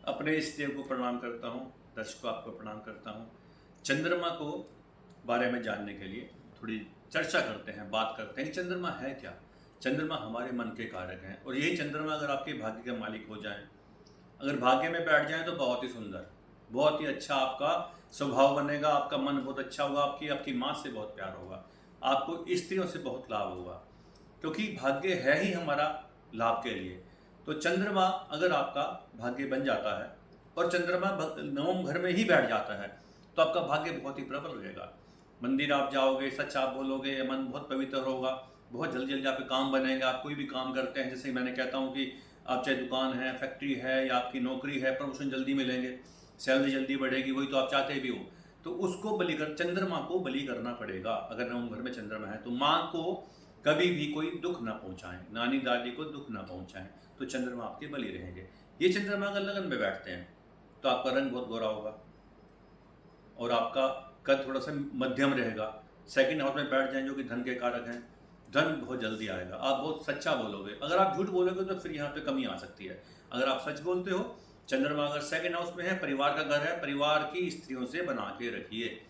अपने इष्ट देव को प्रणाम करता हूँ, दर्शकों आपको प्रणाम करता हूँ। चंद्रमा को बारे में जानने के लिए थोड़ी चर्चा करते हैं, बात करते हैं कि चंद्रमा है क्या। चंद्रमा हमारे मन के कारक हैं और यही चंद्रमा अगर आपके भाग्य के मालिक हो जाए, अगर भाग्य में बैठ जाए तो बहुत ही सुंदर, बहुत ही अच्छा आपका स्वभाव बनेगा, आपका मन बहुत अच्छा होगा, आपकी आपकी माँ से बहुत प्यार होगा, आपको स्त्रियों से बहुत लाभ होगा, क्योंकि भाग्य है ही हमारा लाभ के लिए। तो चंद्रमा अगर आपका भाग्य बन जाता है और चंद्रमा नवम घर में ही बैठ जाता है तो आपका भाग्य बहुत ही प्रबल रहेगा। मंदिर आप जाओगे, सच आप बोलोगे, मन बहुत पवित्र होगा, बहुत जल्दी जल्दी आपके काम बनेगा। आप कोई भी काम करते हैं, जैसे मैंने कहता हूँ कि आप चाहे दुकान है, फैक्ट्री है या आपकी नौकरी है, प्रमोशन जल्दी मिलेंगे, सैलरी जल्दी बढ़ेगी, वही तो आप चाहते भी हो। तो उसको बलि कर, चंद्रमा को बलि करना पड़ेगा। अगर नवम घर में चंद्रमा है तो माँ को कभी भी कोई दुख ना पहुंचाएं, नानी दादी को दुख ना पहुंचाएं, तो चंद्रमा आपके बलि रहेंगे। ये चंद्रमा अगर लगन में बैठते हैं तो आपका रंग बहुत गोरा होगा और आपका कद थोड़ा सा मध्यम रहेगा। सेकंड हाउस में बैठ जाएं जो कि धन के कारक हैं, धन बहुत जल्दी आएगा। आप बहुत सच्चा बोलोगे, अगर आप झूठ बोलोगे तो फिर यहाँ पे कमी आ सकती है। अगर आप सच बोलते हो, चंद्रमा अगर सेकंड हाउस में है, परिवार का घर है, परिवार की स्त्रियों से बना के रखिए,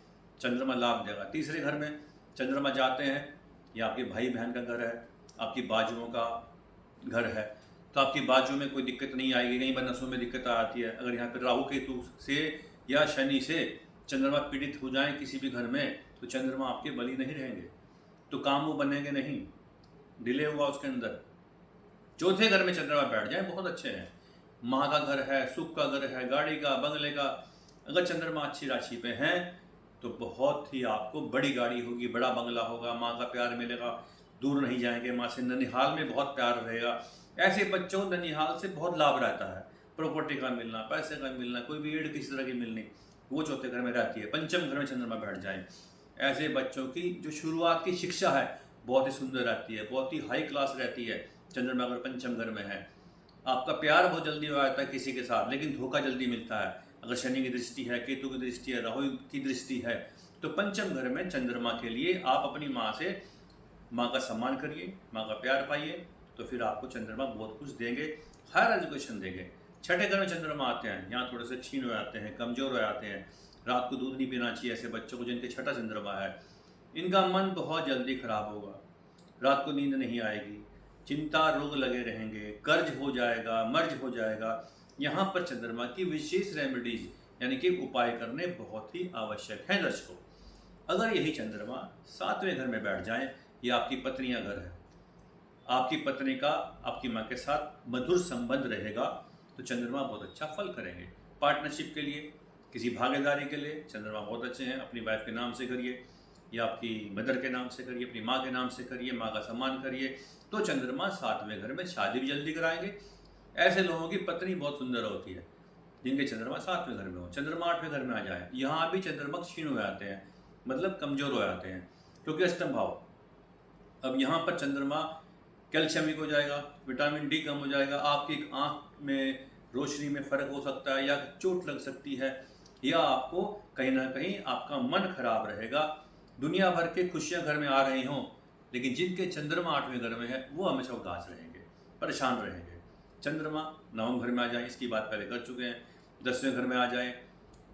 चंद्रमा लाभ देगा। तीसरे घर में चंद्रमा जाते हैं, या आपके भाई बहन का घर है, आपकी बाजुओं का घर है, तो आपकी बाजू में कोई दिक्कत नहीं आएगी, कहीं पर नसों में दिक्कत आती है। अगर यहाँ पर राहु केतु से या शनि से चंद्रमा पीड़ित हो जाए किसी भी घर में तो चंद्रमा आपके बलि नहीं रहेंगे, तो काम वो बनेंगे नहीं, डिले होगा उसके अंदर। चौथे घर में चंद्रमा बैठ जाए बहुत अच्छे हैं, माँ का घर है, सुख का घर है, गाड़ी का, बंगले का। अगर चंद्रमा अच्छी राशि पे हैं तो बहुत ही आपको बड़ी गाड़ी होगी, बड़ा बंगला होगा, माँ का प्यार मिलेगा, दूर नहीं जाएंगे माँ से, ननिहाल में बहुत प्यार रहेगा। ऐसे बच्चों ननिहाल से बहुत लाभ रहता है, प्रॉपर्टी का मिलना, पैसे का मिलना, कोई भी एड किसी तरह की मिलनी, वो चौथे घर में रहती है। पंचम घर में चंद्रमा बैठ जाए, ऐसे बच्चों की जो शुरुआत की शिक्षा है बहुत ही सुंदर रहती है, बहुत ही हाई क्लास रहती है। चंद्रमा अगर पंचम घर में है, आपका प्यार बहुत जल्दी हो जाता है किसी के साथ, लेकिन धोखा जल्दी मिलता है। अगर शनि की दृष्टि है, केतु की दृष्टि है, राहु की दृष्टि है, तो पंचम घर में चंद्रमा के लिए आप अपनी माँ से, माँ का सम्मान करिए, माँ का प्यार पाइए, तो फिर आपको चंद्रमा बहुत कुछ देंगे, हायर एजुकेशन देंगे। छठे घर में चंद्रमा आते हैं, यहाँ थोड़े से क्षीण हो जाते हैं, कमजोर हो जाते हैं। रात को दूध नहीं पीना चाहिए ऐसे बच्चों को जिनके छठा चंद्रमा है, इनका मन बहुत जल्दी खराब होगा, रात को नींद नहीं आएगी, चिंता रोग लगे रहेंगे, कर्ज हो जाएगा, मर्ज हो जाएगा। यहाँ पर चंद्रमा की विशेष रेमेडीज यानी कि उपाय करने बहुत ही आवश्यक है। दर्शकों, अगर यही चंद्रमा सातवें घर में बैठ जाए, ये आपकी पत्नी का घर है, आपकी पत्नी का आपकी माँ के साथ मधुर संबंध रहेगा, तो चंद्रमा बहुत अच्छा फल करेंगे। पार्टनरशिप के लिए, किसी भागीदारी के लिए चंद्रमा बहुत अच्छे हैं। अपनी वाइफ के नाम से करिए या आपकी मदर के नाम से करिए, अपनी माँ के नाम से करिए, माँ का सम्मान करिए, तो चंद्रमा सातवें घर में शादी भी जल्दी कराएंगे। ऐसे लोगों की पत्नी बहुत सुंदर होती है जिनके चंद्रमा सातवें घर में हो। चंद्रमा आठवें घर में आ जाए, यहाँ भी चंद्रमा क्षीण हो जाते हैं, मतलब कमजोर हो जाते हैं, क्योंकि अष्टम भाव। अब यहाँ पर चंद्रमा कैल्शियम वीक हो जाएगा, विटामिन डी कम हो जाएगा, आपकी आँख में रोशनी में फ़र्क हो सकता है, या चोट लग सकती है, या आपको कहीं ना कहीं आपका मन खराब रहेगा। दुनिया भर के खुशियाँ घर में आ रही हों, लेकिन जिनके चंद्रमा आठवें घर में है वो हमेशा उदास रहेंगे, परेशान रहेंगे। चंद्रमा नवम घर में आ जाए, इसकी बात पहले कर चुके हैं। 10वें घर में आ जाए,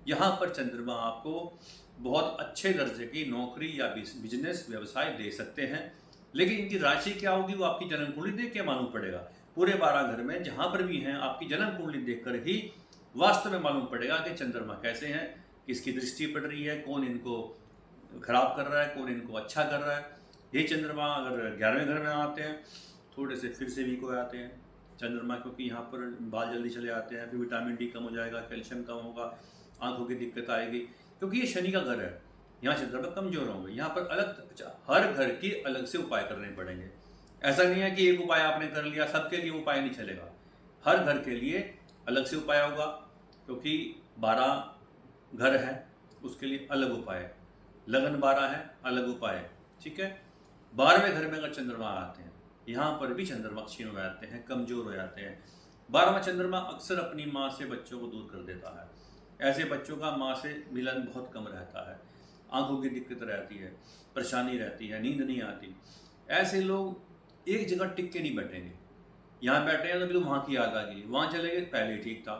यहाँ पर चंद्रमा आपको बहुत अच्छे दर्जे की नौकरी या बिजनेस व्यवसाय दे सकते हैं, लेकिन इनकी राशि क्या होगी वो आपकी जन्म कुंडली देख के मालूम पड़ेगा। पूरे 12 घर में जहाँ पर भी हैं, आपकी जन्म कुंडली देखकर ही वास्तव में मालूम पड़ेगा कि चंद्रमा कैसे हैं, किसकी दृष्टि पड़ रही है, कौन इनको खराब कर रहा है, कौन इनको अच्छा कर रहा है। ये चंद्रमा अगर 11वें घर में आते हैं, थोड़े से फिर से वीक हो जाते हैं चंद्रमा, क्योंकि यहाँ पर बाल जल्दी चले आते हैं, फिर विटामिन डी कम हो जाएगा, कैल्शियम कम होगा, आंखों की दिक्कत आएगी, क्योंकि ये शनि का घर है। यहाँ चंद्रमा कमजोर होंगे, यहाँ पर अलग, हर घर की अलग से उपाय करने पड़ेंगे। ऐसा नहीं है कि एक उपाय आपने कर लिया, सबके लिए उपाय नहीं चलेगा, हर घर के लिए अलग से उपाय होगा, क्योंकि 12 घर है उसके लिए अलग उपाय, लगन 12 है, अलग उपाय, ठीक है। 12वें घर में अगर चंद्रमा आते हैं, यहाँ पर भी चंद्रमा क्षीण हो जाते हैं, कमजोर हो जाते हैं। 12वां चंद्रमा अक्सर अपनी माँ से बच्चों को दूर कर देता है, ऐसे बच्चों का माँ से मिलन बहुत कम रहता है, आंखों की दिक्कत रहती है, परेशानी रहती है, नींद नहीं आती। ऐसे लोग एक जगह टिक के नहीं बैठेंगे, यहाँ बैठे हैं तो फिर वहाँ की याद आ गई, वहाँ चले गए पहले ही ठीक था,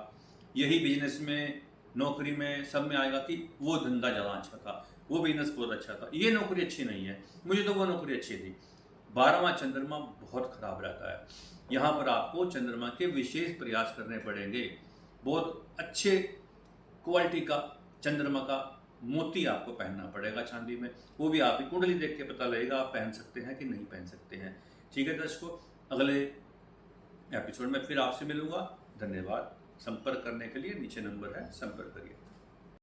यही बिजनेस में, नौकरी में, सब में आएगा कि वो धंधा ज़्यादा अच्छा था, वो बिजनेस बहुत अच्छा था, ये नौकरी अच्छी नहीं है, मुझे तो वो नौकरी अच्छी थी। 12वां चंद्रमा बहुत खराब रहता है। यहाँ पर आपको चंद्रमा के विशेष प्रयास करने पड़ेंगे। बहुत अच्छे क्वालिटी का चंद्रमा का मोती आपको पहनना पड़ेगा चांदी में, वो भी आपकी कुंडली देख के पता लगेगा आप पहन सकते हैं कि नहीं पहन सकते हैं। ठीक है दर्शकों, अगले एपिसोड में फिर आपसे मिलूंगा। धन्यवाद। संपर्क करने के लिए नीचे नंबर है, संपर्क करिए।